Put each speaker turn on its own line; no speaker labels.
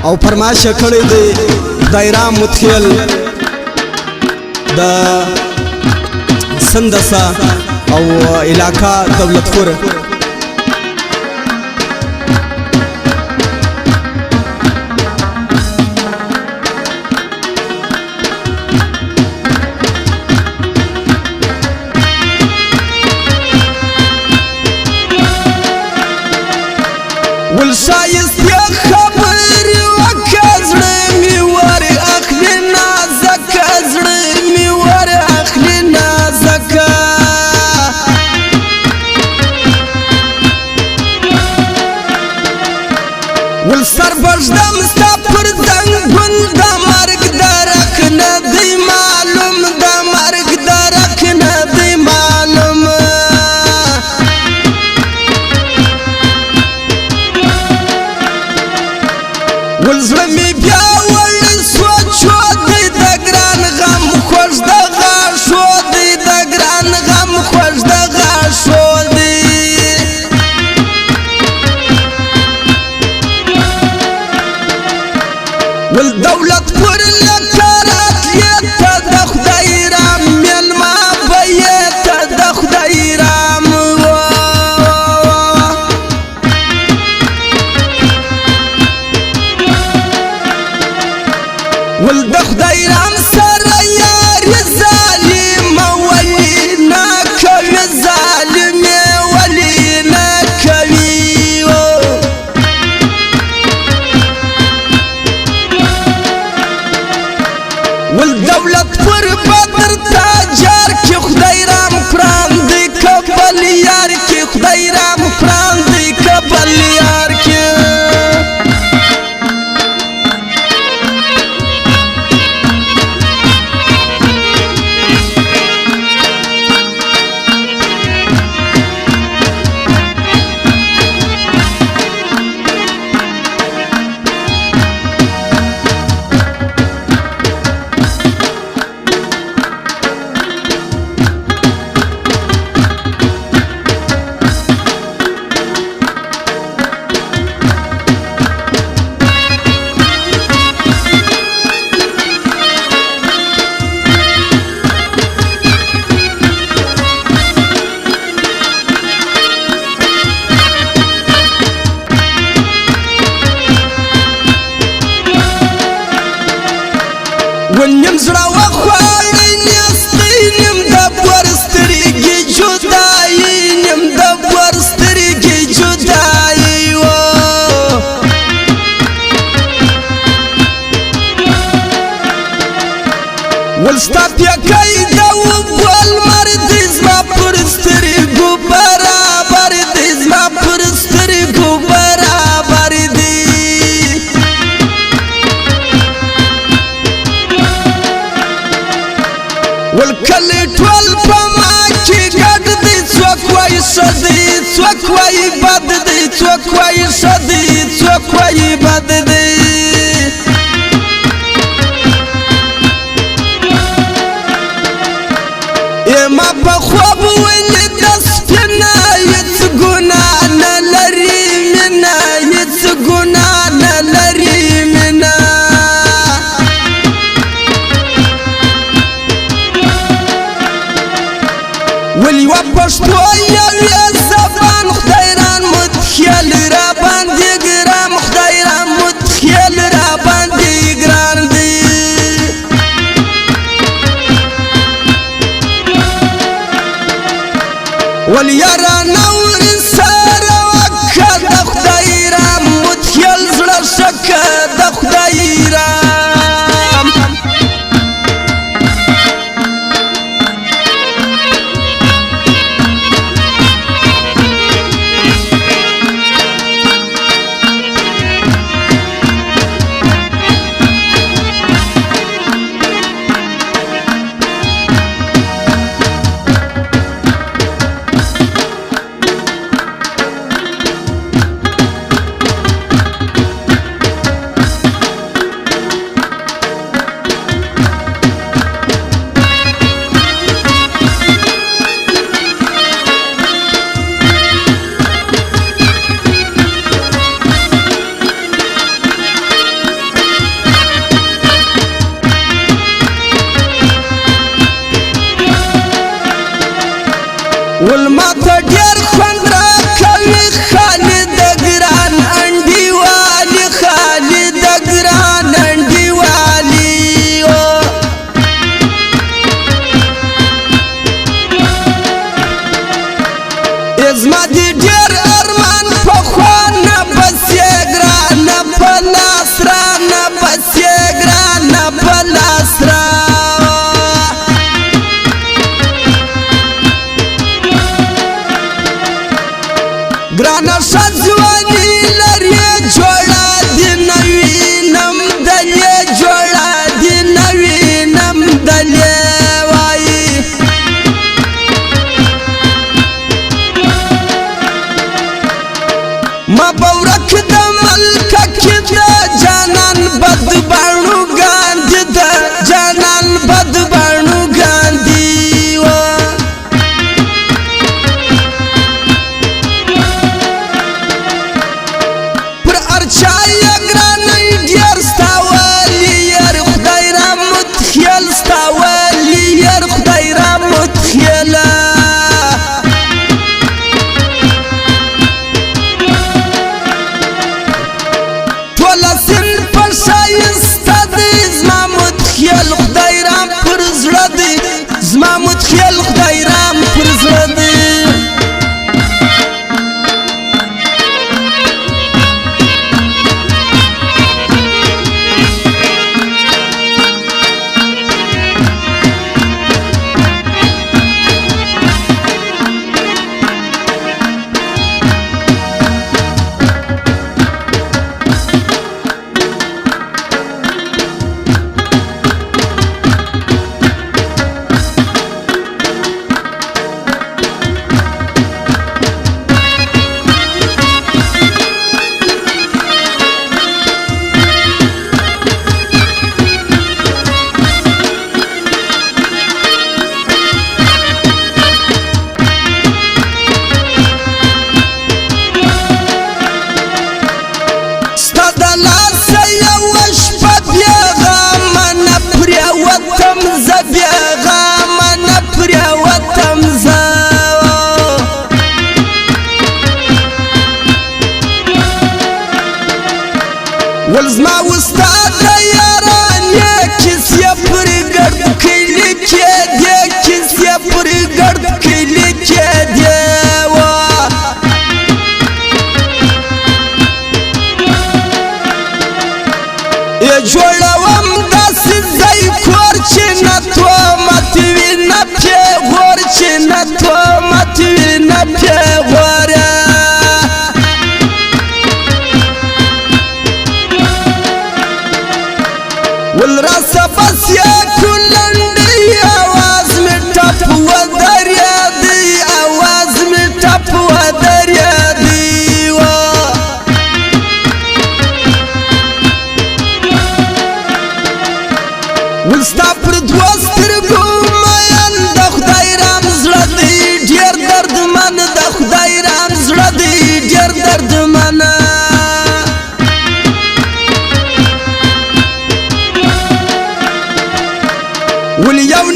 او فرمایش کړی دی دایره متخیل د سندسا او علاقہ دولتپور والشايست يا خبر وكزرمي ور اخلنا زكا زرمي ور اخلنا زكا والسر بجدم استفر دنگون دمارك درك ندي معلوم دمارك درك ندي معلوم والزلمي بيا والسوا شودي دقران غم خوش دغا شودي دقران غم خوش دغا شودي والدولة تفور لكارات يتا دخ دايرام يلما بيتا دخ دايرام والدخ دايرام سريار الظالم ولينا كوي الظالم ولينا كوي والدولة تفور بدر تاجر كي خدايرام فران دي كبل يار كي خدايرام فران دي كبل يار كي ونمزرا وخوالين يسطين مدبر استريقي جداي مدبر استريقي جداي والستاب يا كايدا والمرد زما برستريقو برابر دي زما برستريقو برابر دي والكلت والفماكي قد دي سوكواي صديد سوكواي بد دي سوكواي صديد سوكواي بد دي إما بخواب ويني دستنا يتسقونا نلري منا يتسقونا نلري منا واللي وبش طويا يا زبان خديران متخيل رابان ديقرام خديران متخيل ولزما استاد یاران کس یا پر گرد کلی که دی کس یا پر گرد کلی که دی جوړوم داسې ځای کور چې نه تهمت وي نه پیغور چې نه تهمت وي نه پیغوره والراسه بس یکو لنډی اواز مې ټپ ودرېدی اواز مې ټپ ودرېدی ولستا پر دوه سترګو مین د خدای رام زړه دی ډېر دردمن د خدای رام زړه دی ډېر دردمن ولې یو